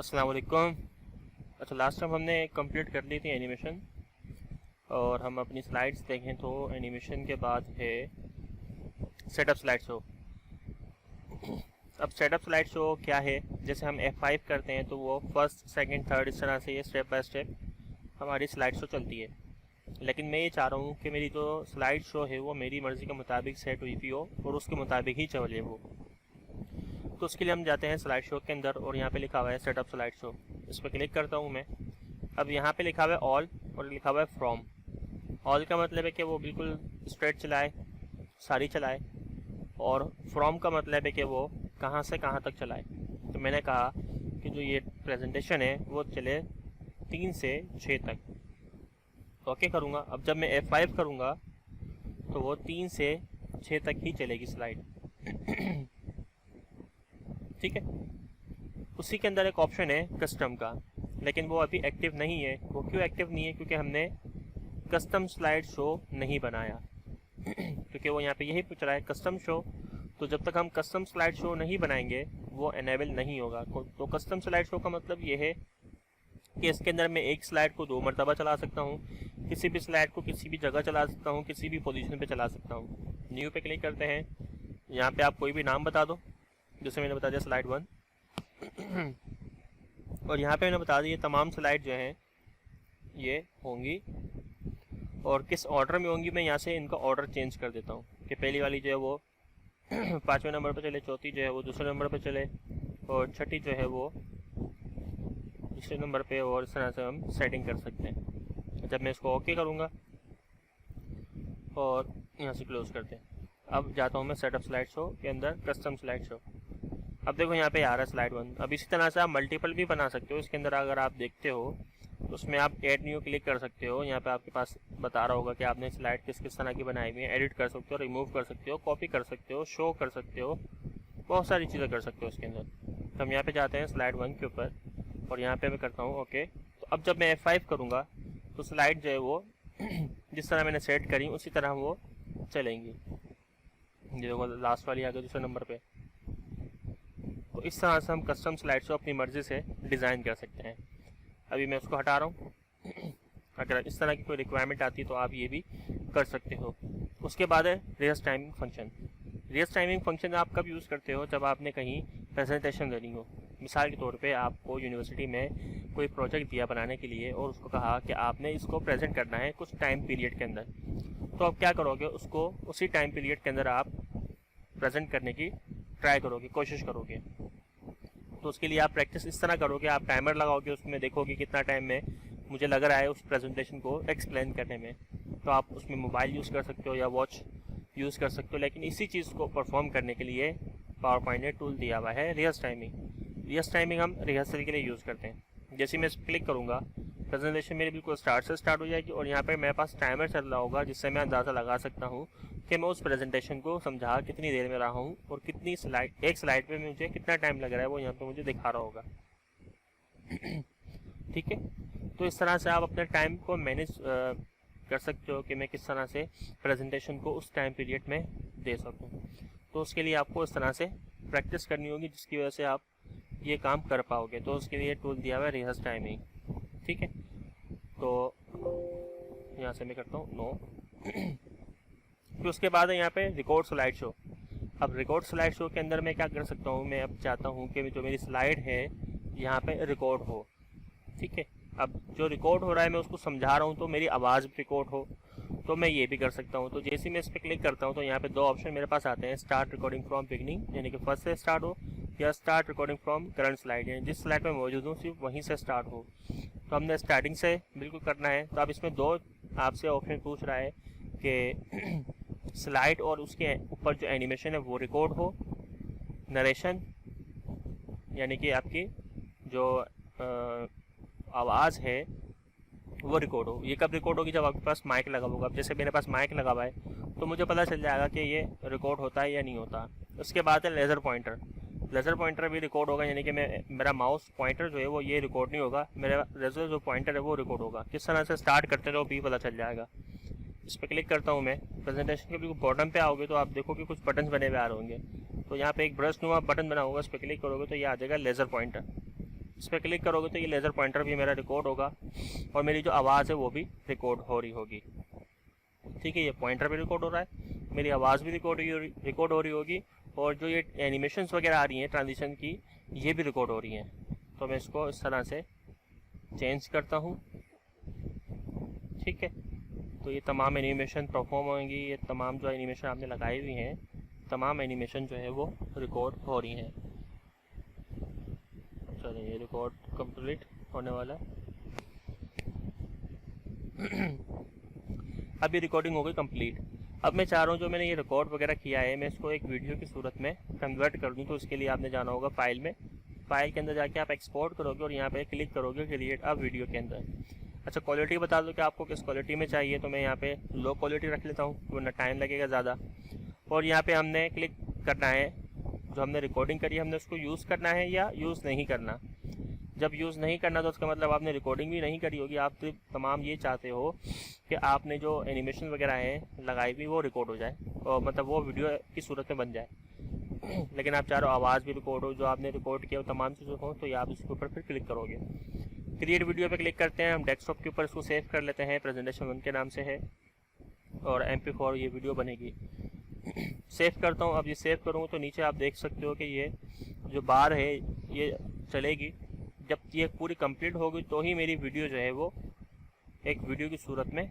अस्सलाम वालेकुम। अच्छा, लास्ट टाइम हमने कंप्लीट कर ली थी एनिमेशन और हम अपनी स्लाइड्स देखें तो एनिमेशन के बाद है सेटअप स्लाइड शो। अब सेटअप स्लाइड शो क्या है, जैसे हम F5 करते हैं तो वो फर्स्ट सेकंड थर्ड इस तरह से ये स्टेप बाय स्टेप हमारी स्लाइड शो चलती है। लेकिन मैं ये चाह रहा हूँ कि मेरी जो स्लाइड शो है वो मेरी मर्ज़ी के मुताबिक सेट हुई भी हो और उसके मुताबिक ही चले वो। तो उसके लिए हम जाते हैं स्लाइड शो के अंदर और यहाँ पे लिखा हुआ है सेटअप स्लाइड शो। इस पर क्लिक करता हूँ मैं। अब यहाँ पे लिखा हुआ है ऑल और लिखा हुआ है फ्रॉम। ऑल का मतलब है कि वो बिल्कुल स्ट्रेट चलाए, सारी चलाए, और फ्रॉम का मतलब है कि वो कहाँ से कहाँ तक चलाए। तो मैंने कहा कि जो ये प्रेजेंटेशन है वो चले 3 से 6 तक। ओके करूँगा। अब जब मैं F5 करूँगा तो वो 3 से 6 तक ही चलेगी स्लाइड। ठीक है। उसी के अंदर एक ऑप्शन है कस्टम का, लेकिन वो अभी एक्टिव नहीं है। वो क्यों एक्टिव नहीं है? क्योंकि हमने कस्टम स्लाइड शो नहीं बनाया। क्योंकि वो यहाँ पे यही पूछ रहा है कस्टम शो, तो जब तक हम कस्टम स्लाइड शो नहीं बनाएंगे वो एनेबल नहीं होगा। तो कस्टम स्लाइड शो का मतलब ये है कि इसके अंदर मैं एक स्लाइड को 2 मरतबा चला सकता हूँ, किसी भी स्लाइड को किसी भी जगह चला सकता हूँ, किसी भी पोजीशन पे चला सकता हूँ। न्यू पे क्लिक करते हैं। यहाँ पे आप कोई भी नाम बता दो, जैसे मैंने बता दिया स्लाइड 1। और यहाँ पे मैंने बता दिया तमाम स्लाइड जो हैं ये होंगी और किस ऑर्डर में होंगी। मैं यहाँ से इनका ऑर्डर चेंज कर देता हूँ कि पहली वाली जो है वो 5वें नंबर पर चले, चौथी जो है वो 2रे नंबर पर चले, और छठी जो है वो 3रे नंबर पे, और इस तरह से हम सेटिंग कर सकते हैं। जब मैं इसको ओके करूँगा और यहाँ से क्लोज करते हैं। अब जाता हूँ मैं सेटअप स्लाइड शो के अंदर कस्टम स्लाइड शो। अब देखो यहाँ पे आ रहा है स्लाइड 1। अब इसी तरह से आप मल्टीपल भी बना सकते हो। इसके अंदर अगर आप देखते हो तो उसमें आप ऐड न्यू क्लिक कर सकते हो। यहाँ पे आपके पास बता रहा होगा कि आपने स्लाइड किस किस तरह की बनाई हुई है। एडिट कर सकते हो, रिमूव कर सकते हो, कॉपी कर सकते हो, शो कर सकते हो, बहुत सारी चीज़ें कर सकते हो इसके अंदर। तो हम यहाँ पे जाते हैं स्लाइड 1 के ऊपर और यहाँ पे मैं करता हूँ ओके। तो अब जब मैं F5 करूँगा तो स्लाइड जो है वो जिस तरह मैंने सेट करी उसी तरह वो चलेंगी। ये देखो लास्ट वाली आ गई 2रे नंबर पे। तो इस तरह से हम कस्टम स्लाइड शो अपनी मर्ज़ी से डिज़ाइन कर सकते हैं। अभी मैं उसको हटा रहा हूँ। अगर इस तरह की कोई रिक्वायरमेंट आती है तो आप ये भी कर सकते हो। उसके बाद है race timing function. Race timing function आप कब यूज़ करते हो? जब आपने कहीं प्रेजेंटेशन देनी हो। मिसाल के तौर पे आपको यूनिवर्सिटी में कोई प्रोजेक्ट दिया बनाने के लिए और उसको कहा कि आपने इसको प्रेजेंट करना है कुछ टाइम पीरियड के अंदर। तो आप क्या करोगे? उसको उसी टाइम पीरियड के अंदर आप प्रेजेंट करने की ट्राई करोगे, कोशिश करोगे। तो उसके लिए आप प्रैक्टिस इस तरह करोगे, आप टाइमर लगाओगे, उसमें देखोगे कितना टाइम में मुझे लग रहा है उस प्रेजेंटेशन को एक्सप्लेन करने में। तो आप उसमें मोबाइल यूज़ कर सकते हो या वॉच यूज़ कर सकते हो। लेकिन इसी चीज़ को परफॉर्म करने के लिए पावर पॉइंट ने टूल दिया हुआ है रिहर्स टाइमिंग। रिहर्स टाइमिंग हम रिहर्सल के लिए यूज़ करते हैं। जैसे मैं इस पर क्लिक करूँगा प्रेजेंटेशन मेरी बिल्कुल स्टार्ट से स्टार्ट हो जाएगी और यहाँ पर मेरे पास टाइमर चल रहा होगा, जिससे मैं अंदाज़ा लगा सकता हूँ कि मैं उस प्रेजेंटेशन को समझा कितनी देर में रहा हूँ और कितनी स्लाइड, एक स्लाइड पे मुझे कितना टाइम लग रहा है वो यहाँ पे मुझे दिखा रहा होगा। ठीक है। तो इस तरह से आप अपने टाइम को मैनेज कर सकते हो कि मैं किस तरह से प्रेजेंटेशन को उस टाइम पीरियड में दे सकूँ। तो उसके लिए आपको इस तरह से प्रैक्टिस करनी होगी, जिसकी वजह से आप ये काम कर पाओगे। तो उसके लिए टूल दिया हुआ है रिहर्स टाइमिंग। ठीक है। तो यहाँ से मैं करता हूँ नो। फिर उसके बाद है यहाँ पे रिकॉर्ड स्लाइड शो। अब रिकॉर्ड स्लाइड शो के अंदर मैं क्या कर सकता हूँ? मैं अब चाहता हूँ कि जो मेरी स्लाइड है यहाँ पे रिकॉर्ड हो। ठीक है। अब जो रिकॉर्ड हो रहा है मैं उसको समझा रहा हूँ तो मेरी आवाज़ रिकॉर्ड हो, तो मैं ये भी कर सकता हूँ। तो जैसे मैं इस पर क्लिक करता हूँ तो यहाँ पे 2 ऑप्शन मेरे पास आते हैं, स्टार्ट रिकॉर्डिंग फ्रॉम बिगनिंग यानी कि फर्स्ट से स्टार्ट हो, या start recording from current slide यानी जिस स्लाइड में मौजूद हूँ सिर्फ वहीं से स्टार्ट हो। तो हमने स्टार्टिंग से बिल्कुल करना है। तो अब इसमें 2 आपसे ऑप्शन पूछ रहा है कि स्लाइड और उसके ऊपर जो एनिमेशन है वो रिकॉर्ड हो, नरेशन यानी कि आपकी जो आवाज़ है वो रिकॉर्ड हो। ये कब रिकॉर्ड होगी? जब आपके पास माइक लगा होगा। अब जैसे मेरे पास माइक लगा हुआ है तो मुझे पता चल जाएगा कि ये रिकॉर्ड होता है या नहीं होता। उसके बाद है लेज़र पॉइंटर। लेज़र पॉइंटर भी रिकॉर्ड होगा यानी कि मेरा माउस पॉइंटर जो है वो ये रिकॉर्ड नहीं होगा, मेरा लेज़र जो पॉइंटर है वो रिकॉर्ड होगा। किस तरह से स्टार्ट करते रहो भी पता चल जाएगा। इस पर क्लिक करता हूँ मैं। प्रेजेंटेशन के बिल्कुल बॉटम पे आओगे तो आप देखोगे कुछ बटन बने हुए आ रहे होंगे। तो यहाँ पे एक ब्रश नुमा बटन बना होगा, इस पर क्लिक करोगे तो ये आ जाएगा लेज़र पॉइंटर। इस पर क्लिक करोगे तो ये लेज़र पॉइंटर भी मेरा रिकॉर्ड होगा और मेरी जो आवाज़ है वो भी रिकॉर्ड हो रही होगी। ठीक है, ये पॉइंटर भी रिकॉर्ड हो रहा है, मेरी आवाज़ भी रिकॉर्ड हो रही होगी और जो ये एनिमेशंस वगैरह आ रही हैं ट्रांजिशन की, ये भी रिकॉर्ड हो रही हैं। तो मैं इसको इस तरह से चेंज करता हूँ। ठीक है, तो ये तमाम एनिमेशन परफॉर्म होंगी, ये तमाम जो एनिमेशन आपने लगाई हुई हैं, तमाम एनिमेशन जो है वो रिकॉर्ड हो रही हैं। चलिए, ये रिकॉर्ड कंप्लीट होने वाला है। अब ये रिकॉर्डिंग हो गई कंप्लीट। अब मैं चाह रहा हूँ जो मैंने ये रिकॉर्ड वगैरह किया है मैं इसको एक वीडियो की सूरत में कन्वर्ट कर दूँ। तो उसके लिए आपने जाना होगा फाइल में, फाइल के अंदर जाके आप एक्सपोर्ट करोगे और यहाँ पे क्लिक करोगे क्रिएट अ वीडियो के अंदर। अच्छा, क्वालिटी बता दो कि आपको किस क्वालिटी में चाहिए, तो मैं यहाँ पे लो क्वालिटी रख लेता हूँ वरना टाइम लगेगा ज़्यादा। और यहाँ पे हमने क्लिक करना है, जो हमने रिकॉर्डिंग करी है हमने उसको यूज़ करना है या यूज़ नहीं करना। जब यूज़ नहीं करना तो उसका मतलब आपने रिकॉर्डिंग भी नहीं करी होगी, आप सिर्फ तमाम ये चाहते हो कि आपने जो एनिमेशन वगैरह है लगाई हुई वो रिकॉर्ड हो जाए और मतलब वो वीडियो की सूरत में बन जाए। लेकिन आप चाह रहे हो आवाज़ भी रिकॉर्ड हो, जो आपने रिकॉर्ड किया वो तमाम चीज़ें हो, तो ये आप इसके ऊपर फिर क्लिक करोगे। क्रिएट वीडियो पे क्लिक करते हैं, हम डेस्कटॉप के ऊपर इसको सेव कर लेते हैं, प्रेजेंटेशन 1 के नाम से है और MP4 ये वीडियो बनेगी। सेव करता हूँ। अब ये सेव करूँगा तो नीचे आप देख सकते हो कि ये जो बार है ये चलेगी। जब ये पूरी कंप्लीट होगी तो ही मेरी वीडियो जो है वो एक वीडियो की सूरत में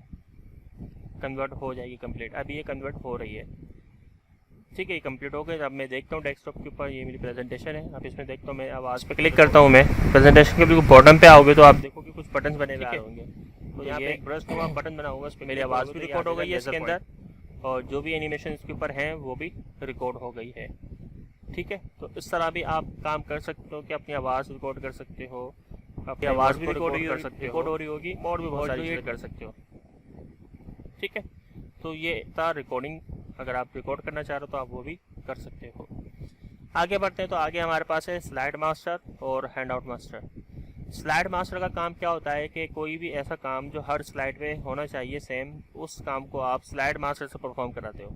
कन्वर्ट हो जाएगी कंप्लीट। अभी ये कन्वर्ट हो रही है। ठीक है, ये कंप्लीट हो गई। अब मैं देखता हूँ डेस्कटॉप के ऊपर ये मेरी प्रेजेंटेशन है। अब इसमें देखता हूँ, मैं आवाज़ पे क्लिक करता हूँ, मैं प्रेजेंटेशन के बिल्कुल बॉटम पे आओगे तो आप देखोगे कुछ बटन बने हुए होंगे। तो यहाँ पे एक ब्रश नुमा बटन बना होगा, उस पर मेरी आवाज़ भी रिकॉर्ड हो गई है इसके अंदर और जो भी एनिमेशन इसके ऊपर हैं वो भी रिकॉर्ड हो गई है। ठीक है, तो इस तरह भी आप काम कर सकते हो कि अपनी आवाज़ रिकॉर्ड कर सकते हो, अपनी आवाज़ भी रिकॉर्ड कर सकते हो, रिकॉर्ड हो रही होगी और भी बहुत सारी चीज़ें कर सकते हो। ठीक है, तो ये था रिकॉर्डिंग। अगर आप रिकॉर्ड करना चाह रहे हो तो आप वो भी कर सकते हो। आगे बढ़ते हैं, तो आगे हमारे पास है स्लाइड मास्टर और hand out master. Slide master का काम क्या होता है कि कोई भी ऐसा काम जो हर स्लाइड पे होना चाहिए सेम, उस काम को आप स्लाइड मास्टर से परफॉर्म कराते हो।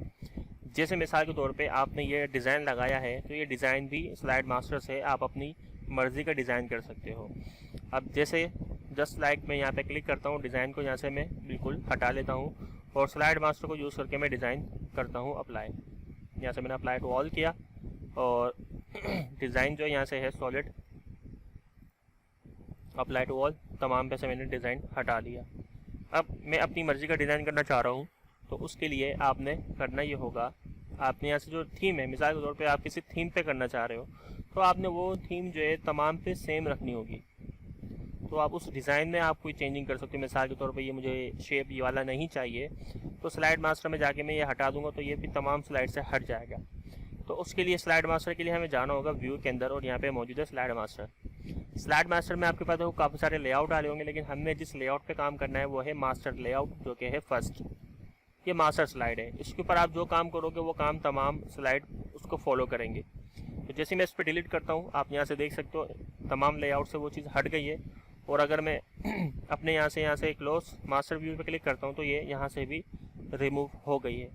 जैसे मिसाल के तौर पे आपने ये डिज़ाइन लगाया है तो ये डिज़ाइन भी स्लाइड मास्टर से आप अपनी मर्ज़ी का डिज़ाइन कर सकते हो। अब जैसे जस्ट लाइक मैं यहाँ पे क्लिक करता हूँ, डिज़ाइन को यहाँ से मैं बिल्कुल हटा लेता हूँ और स्लाइड मास्टर को यूज़ करके मैं डिज़ाइन करता हूँ अप्लाई। यहाँ से मैंने अप्लाई टू ऑल किया और डिज़ाइन जो यहाँ से है सॉलिड, अप्लाई टू ऑल, तमाम पे से मैंने डिज़ाइन हटा लिया। अब मैं अपनी मर्ज़ी का डिज़ाइन करना चाह रहा हूँ तो उसके लिए आपने करना ये होगा, आपने यहाँ से जो थीम है, मिसाल के तौर पे आप किसी थीम पे करना चाह रहे हो तो आपने वो थीम जो है तमाम पे सेम रखनी होगी। तो आप उस डिज़ाइन में आप कोई चेंजिंग कर सकते हो। मिसाल के तौर पे ये मुझे शेप ये वाला नहीं चाहिए तो स्लाइड मास्टर में जाके मैं ये हटा दूंगा तो ये भी तमाम स्लाइड से हट जाएगा। तो उसके लिए स्लाइड मास्टर के लिए हमें जाना होगा व्यू के अंदर और यहाँ पे मौजूद है स्लाइड मास्टर। स्लाइड मास्टर में आपके पास देखो काफ़ी सारे लेआउट आ रहे होंगे, लेकिन हमने जिस लेआउट पे काम करना है वो है मास्टर लेआउट, जो कि है फर्स्ट। ये मास्टर स्लाइड है, इसके ऊपर आप जो काम करोगे वो काम तमाम स्लाइड उसको फॉलो करेंगे। तो जैसे मैं इस पर डिलीट करता हूँ, आप यहाँ से देख सकते हो तमाम लेआउट से वो चीज़ हट गई है। और अगर मैं अपने यहाँ से क्लोज मास्टर व्यू पे क्लिक करता हूँ तो ये यहाँ से भी रिमूव हो गई है।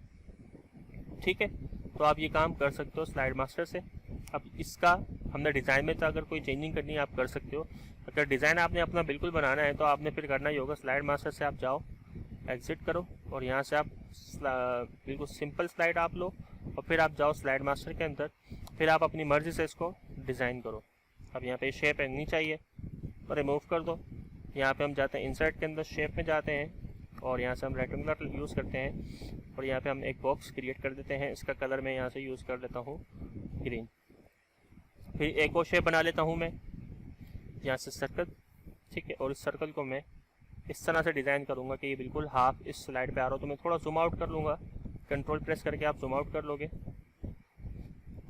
ठीक है, तो आप ये काम कर सकते हो स्लाइड मास्टर से। अब इसका हमने डिज़ाइन में तो अगर कोई चेंजिंग करनी है आप कर सकते हो। अगर डिज़ाइन आपने अपना बिल्कुल बनाना है तो आपने फिर करना ही होगा, स्लाइड मास्टर से आप जाओ, एग्जिट करो और यहाँ से आप बिल्कुल सिंपल स्लाइड आप लो और फिर आप जाओ स्लाइड मास्टर के अंदर, फिर आप अपनी मर्ज़ी से इसको डिज़ाइन करो। अब यहाँ पे शेप नहीं चाहिए तो रिमूव कर दो। यहाँ पे हम जाते हैं इंसर्ट के अंदर, शेप में जाते हैं और यहाँ से हम रेक्टेंगुलर यूज़ करते हैं और यहाँ पे हम एक बॉक्स क्रिएट कर देते हैं। इसका कलर मैं यहाँ से यूज़ कर लेता हूँ ग्रीन। फिर एक और शेप बना लेता हूँ मैं यहाँ से सर्कल। ठीक है, और इस सर्कल को मैं इस तरह से डिज़ाइन करूँगा कि ये बिल्कुल हाफ इस स्लाइड पे आ रहा हो। तो मैं थोड़ा जूम आउट कर लूँगा, कंट्रोल प्रेस करके आप जूम आउट कर लोगे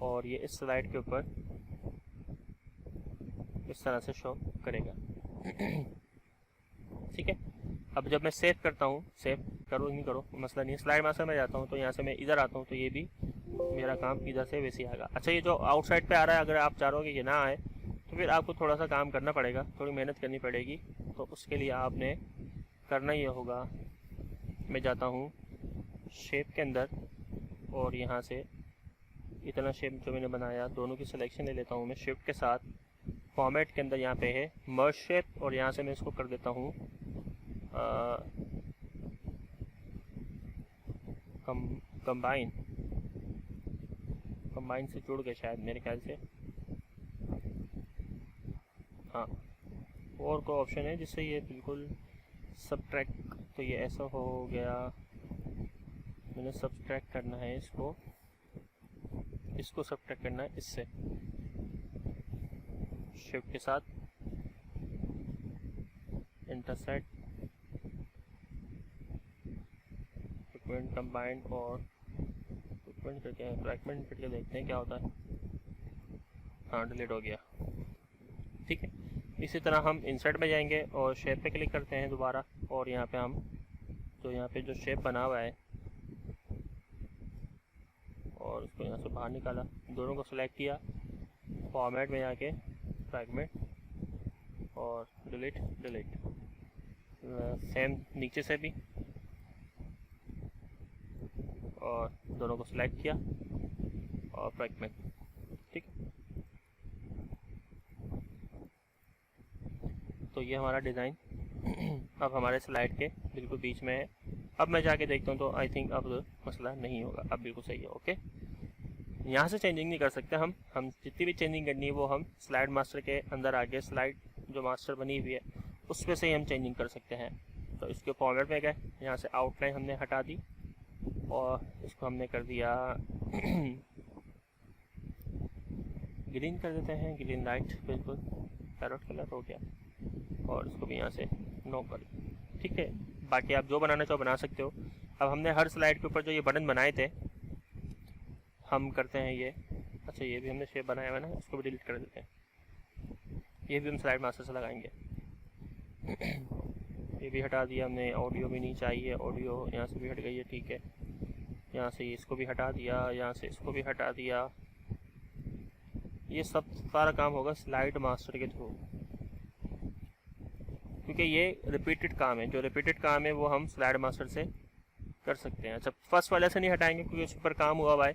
और ये इस स्लाइड के ऊपर इस तरह से शो करेगा। ठीक है, अब जब मैं सेव करता हूँ, सेव करो नहीं करो मसला नहीं है, स्लाइड मास्टर में जाता हूँ तो यहाँ से मैं इधर आता हूँ तो ये भी मेरा काम इधर से वैसे ही आएगा। अच्छा, ये जो आउटसाइड पे आ रहा है अगर आप चाह रहे हो कि ये ना आए तो फिर आपको थोड़ा सा काम करना पड़ेगा, थोड़ी मेहनत करनी पड़ेगी। तो उसके लिए आपने करना ये होगा, मैं जाता हूँ शेप के अंदर और यहाँ से इतना शेप जो मैंने बनाया दोनों की सिलेक्शन ले लेता हूँ मैं शिफ्ट के साथ फॉर्मेट के अंदर यहाँ पे है मर्ज शेप, और यहाँ से मैं इसको कर देता हूँ कंबाइन से जुड़ गए शायद मेरे ख्याल से। हाँ, और कोई ऑप्शन है जिससे ये बिल्कुल सब्ट्रैक्ट, तो ये ऐसा हो गया। मैंने सब्ट्रैक्ट करना है इसको सब्ट्रैक्ट करना है इससे, शिफ्ट के साथ इंटरसेक्ट फ्रैगमेंट कंबाइंड और फ्रैगमेंट करके फ्रैगमेंट करके देखते हैं क्या होता है। हाँ, डिलीट हो गया। ठीक है, इसी तरह हम इंसर्ट में जाएंगे और शेप पे क्लिक करते हैं दोबारा, और यहाँ पे हम यहाँ पे जो शेप बना हुआ है और उसको यहाँ से बाहर निकाला, दोनों को सिलेक्ट किया, फॉर्मेट में जाके फ्रैगमेंट और डिलीट। सेम नीचे से भी, और दोनों को सिलेक्ट किया और फ्रैगमेंट। ठीक है, तो ये हमारा डिज़ाइन अब हमारे स्लाइड के बिल्कुल बीच में है। अब मैं जाके देखता हूँ तो आई थिंक अब मसला नहीं होगा, अब बिल्कुल सही है। ओके, यहाँ से चेंजिंग नहीं कर सकते हम जितनी भी चेंजिंग करनी है वो हम स्लाइड मास्टर के अंदर आगे स्लाइड जो मास्टर बनी हुई है उस पर से ही हम चेंजिंग कर सकते हैं। तो इसके फॉर्मेट में गए, यहाँ से आउटलाइन हमने हटा दी और इसको हमने कर दिया ग्रीन कर देते हैं, ग्रीन लाइट, बिल्कुल पैरोट कलर हो गया, और इसको भी यहाँ से नो कर। ठीक है, बाकी आप जो बनाना चाहो बना सकते हो। अब हमने हर स्लाइड के ऊपर जो ये बटन बनाए थे हम करते हैं ये, अच्छा ये भी हमने शेप बनाया हुआ है ना, इसको भी डिलीट कर देते हैं। ये भी हम स्लाइड मास्टर से लगाएंगे। ये भी हटा दिया हमने, ऑडियो भी नहीं चाहिए, ऑडियो यहाँ से भी हट गई है। ठीक है, यहाँ से इसको भी हटा दिया, यहाँ से इसको भी हटा दिया। ये सब सारा काम होगा स्लाइड मास्टर के थ्रू, क्योंकि ये रिपीटेड काम है। जो रिपीटेड काम है वो हम स्लाइड मास्टर से कर सकते हैं। अच्छा, फर्स्ट वाले से नहीं हटाएंगे क्योंकि उस पर काम हुआ हुआ है,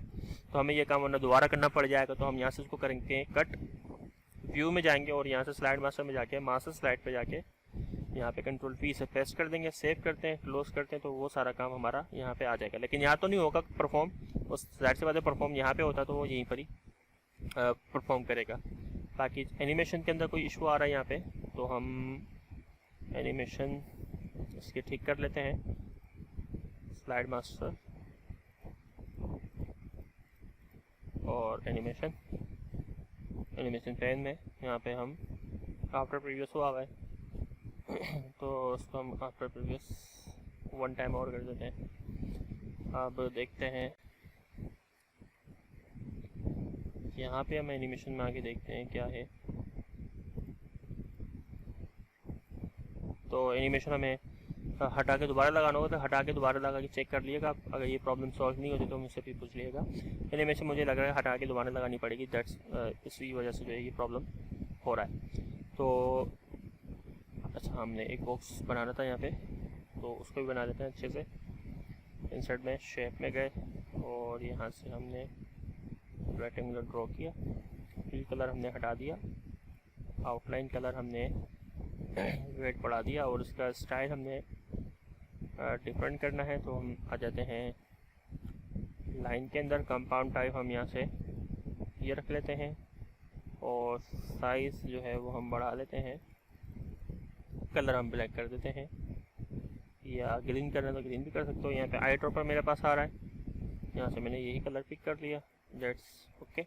तो हमें ये काम वरना दोबारा करना पड़ जाएगा। तो हम यहाँ से इसको करेंगे कट, व्यू में जाएंगे और यहाँ से स्लाइड मास्टर में जाके मास्टर स्लाइड पे जाके यहाँ पे कंट्रोल P से पेस्ट कर देंगे, सेव करते हैं, क्लोज करते हैं, तो वो सारा काम हमारा यहाँ पे आ जाएगा। लेकिन यहाँ तो नहीं होगा परफॉर्म, उस साइड से बाद परफॉर्म यहाँ पे होता तो वो यहीं पर ही परफॉर्म करेगा। बाकी एनिमेशन के अंदर कोई इशू आ रहा है यहाँ पे, तो हम एनिमेशन इसके ठीक कर लेते हैं। स्लाइड मास्टर और एनिमेशन पैन में यहाँ पे हम आफ्टर प्रीवियस हुआ है तो उसको हम आफ्टर प्रीवियस 1 टाइम और कर देते हैं। अब देखते हैं यहाँ पे हम एनिमेशन में आके देखते हैं क्या है। तो एनिमेशन हमें हटा के दोबारा लगाना होगा, तो हटा के दोबारा लगा के चेक कर लिएगा आप। अगर ये प्रॉब्लम सॉल्व नहीं होती तो मुझसे भी पूछ लिएगा। एनिमेशन मुझे लग रहा है हटा के दोबारा लगानी पड़ेगी, दैट्स इसी वजह से जो है ये प्रॉब्लम हो रहा है। तो अच्छा, हमने एक बॉक्स बनाना था यहाँ पे, तो उसको भी बना देते हैं अच्छे से। इंसर्ट में शेप में गए और यहाँ से हमने रेक्टेंगुलर ड्रॉ किया, फिल कलर हमने हटा दिया, आउटलाइन कलर हमने रेड बढ़ा दिया, और इसका स्टाइल हमने डिफरेंट करना है। तो हम आ जाते हैं लाइन के अंदर, कंपाउंड टाइप हम यहाँ से ये रख लेते हैं, और साइज़ जो है वो हम बढ़ा लेते हैं, कलर हम ब्लैक कर देते हैं, या ग्रीन करना तो ग्रीन भी कर सकते हो। यहाँ पे आई ड्रॉपर मेरे पास आ रहा है, यहाँ से मैंने यही कलर पिक कर लिया, दैट्स ओके।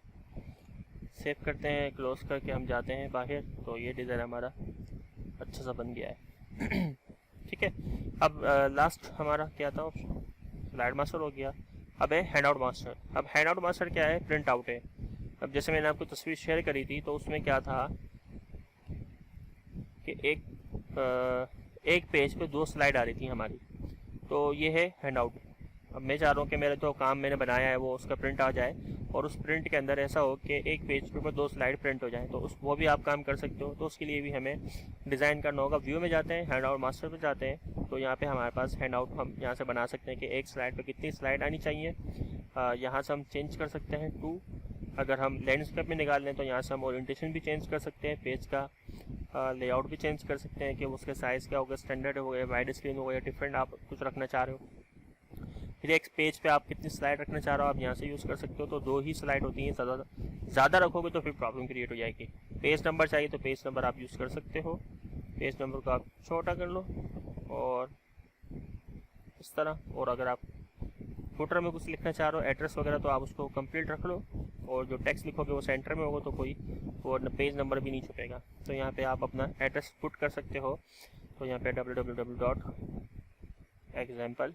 सेव करते हैं, क्लोज करके हम जाते हैं बाहर। तो ये डिज़ाइन हमारा अच्छा सा बन गया है। ठीक है, अब लास्ट हमारा क्या था ऑप्शन, स्लाइड मास्टर हो गया। अब है हैंड आउट मास्टर। अब हैंड आउट मास्टर क्या है, प्रिंट आउट है। अब जैसे मैंने आपको तस्वीर शेयर करी थी, तो उसमें क्या था कि एक पेज पे 2 स्लाइड आ रही थी हमारी, तो ये है हैंड आउट। अब मैं चाह रहा हूँ कि मेरा जो काम मैंने बनाया है वो उसका प्रिंट आ जाए, और उस प्रिंट के अंदर ऐसा हो कि एक पेज के ऊपर 2 स्लाइड प्रिंट हो जाए। तो वो भी आप काम कर सकते हो। तो उसके लिए भी हमें डिज़ाइन करना होगा। व्यू में जाते हैं, हैंड आउट मास्टर पे जाते हैं, तो यहाँ पे हमारे पास हैंड आउट हम यहाँ से बना सकते हैं कि एक स्लाइड पे कितनी स्लाइड आनी चाहिए। यहाँ से हम चेंज कर सकते हैं टू अगर हम लैंडस्केप में निकाल लें तो यहाँ से हम ओरिएंटेशन भी चेंज कर सकते हैं, पेज का लेआउट भी चेंज कर सकते हैं कि उसके साइज़ क्या होगा, स्टैंडर्ड हो गया, वाइड स्क्रीन हो गया, डिफरेंट आप कुछ रखना चाह रहे हो। फिर एक पेज पे आप कितनी स्लाइड रखना चाह रहे हो आप यहाँ से यूज़ कर सकते हो। तो 2 ही स्लाइड होती हैं, ज़्यादा रखोगे तो फिर प्रॉब्लम क्रिएट हो जाएगी। पेज नंबर चाहिए तो पेज नंबर आप यूज़ कर सकते हो, पेज नंबर को आप छोटा कर लो और इस तरह। और अगर आप फुटर में कुछ लिखना चाह रहे हो, एड्रेस वगैरह, तो आप उसको कंप्लीट रख लो और जो टेक्स्ट लिखोगे वो सेंटर में होगा तो कोई और पेज नंबर भी नहीं छुपेगा। तो यहाँ पे आप अपना एड्रेस पुट कर सकते हो। तो यहाँ पे www.example,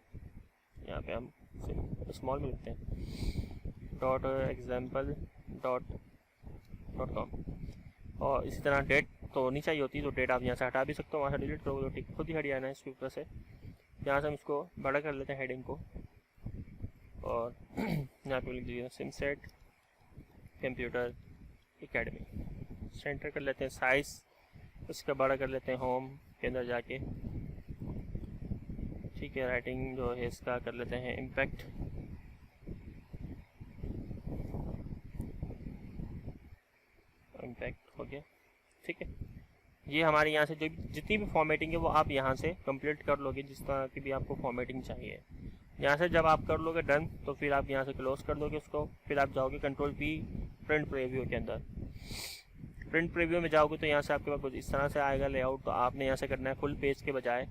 यहाँ पे हम स्मॉल में लिखते हैं .example.com। और इसी तरह डेट तो नहीं चाहिए होती, तो डेट आप यहाँ से हटा भी सकते हो, वहाँ से डिलीट करोगे तो टिक खुद ही हट जाना है इसके ऊपर से। यहाँ से हम इसको बड़ा कर लेते हैं हेडिंग को और यहाँ पे लिख दीजिए सिमसेट कंप्यूटर एकेडमी, सेंटर कर लेते हैं, साइज़ इसका बड़ा कर लेते हैं होम के अंदर जाके, ठीक है। राइटिंग जो है इसका कर लेते हैं इम्पैक्ट, हो गया, ठीक है। ये हमारे यहाँ से जो जितनी भी फॉर्मेटिंग है वो आप यहाँ से कंप्लीट कर लोगे, जिस तरह की भी आपको फॉर्मेटिंग चाहिए। यहाँ से जब आप कर लोगे डन, तो फिर आप यहाँ से क्लोज कर दोगे उसको, फिर आप जाओगे कंट्रोल P प्रिंट प्रीव्यू के अंदर। प्रिंट प्रीव्यू में जाओगे तो यहाँ से आपके पास कुछ इस तरह से आएगा लेआउट। तो आपने यहाँ से करना है फुल पेज के बजाय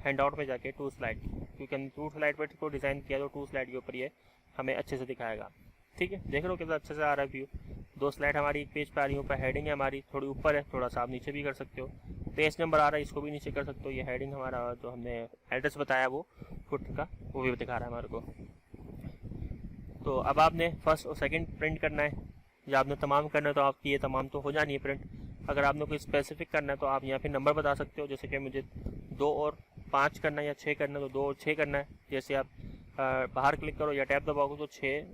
हैंड आउट में जाके 2 स्लाइड, क्योंकि हमने 2 स्लाइड पर इसको डिज़ाइन किया तो 2 स्लाइड के ऊपर ये हमें अच्छे से दिखाएगा, ठीक है। देख लो कितना अच्छे से आ रहा है व्यू। 2 स्लाइड हमारी एक पेज पर आ रही है, ऊपर हेडिंग है हमारी, थोड़ी ऊपर है, थोड़ा सा आप नीचे भी कर सकते हो। पेज नंबर आ रहा है, इसको भी नीचे कर सकते हो। ये हेडिंग हमारा जो हमने एड्रेस बताया वो फुट का, वो भी दिखा रहा है हमारे को। तो अब आपने फर्स्ट और सेकंड प्रिंट करना है, या आपने तमाम करना है तो आपकी ये तमाम तो हो जानी है प्रिंट। अगर आपने कोई स्पेसिफिक करना है तो आप यहाँ पे नंबर बता सकते हो, जैसे कि मुझे 2 और 5 करना है या 6 करना है तो 2 और 6 करना है। जैसे आप बाहर क्लिक करो या टैब दबाओगे तो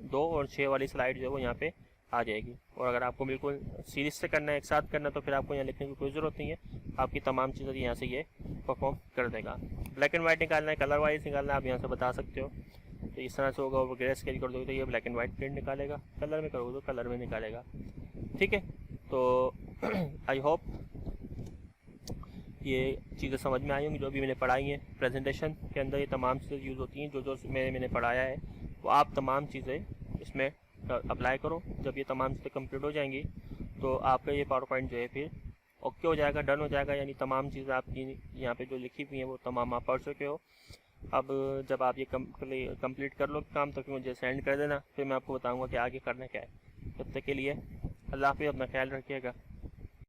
2 और 6 वाली स्लाइड जो है वो यहाँ पे आ जाएगी। और अगर आपको बिल्कुल सीरीज से करना है, एक साथ करना है, तो फिर आपको यहाँ लिखने की कोई ज़रूरत नहीं है, आपकी तमाम चीज़ें यहाँ से ये परफॉर्म कर देगा। ब्लैक एंड वाइट निकालना है, कलर वाइज निकालना है, आप यहाँ से बता सकते हो। तो इस तरह से होगा, वो ग्रे स्केल कर दोगे तो ये ब्लैक एंड वाइट प्रिंट निकालेगा, कलर में करोगे तो कलर में निकालेगा, ठीक है। तो आई होप ये चीज़ें समझ में आई होंगी जो भी मैंने पढ़ाई हैं। प्रेजेंटेशन के अंदर ये तमाम चीज़ें यूज़ होती हैं, जो मैंने पढ़ाया है वो आप तमाम चीज़ें इसमें अप्लाई करो। जब ये तमाम चीज़ें कंप्लीट हो जाएंगी तो आपका ये पावर पॉइंट जो है फिर ओके हो जाएगा, डन हो जाएगा, यानी तमाम चीज़ें आपकी यहाँ पे जो लिखी हुई हैं वो तमाम आप पढ़ चुके हो। अब जब आप ये कंप्लीट कर लो काम तो फिर मुझे सेंड कर देना, फिर मैं आपको बताऊँगा कि आगे करना क्या है। तब तक के लिए अल्लाह हाफ़िज़, अपना ख्याल रखिएगा।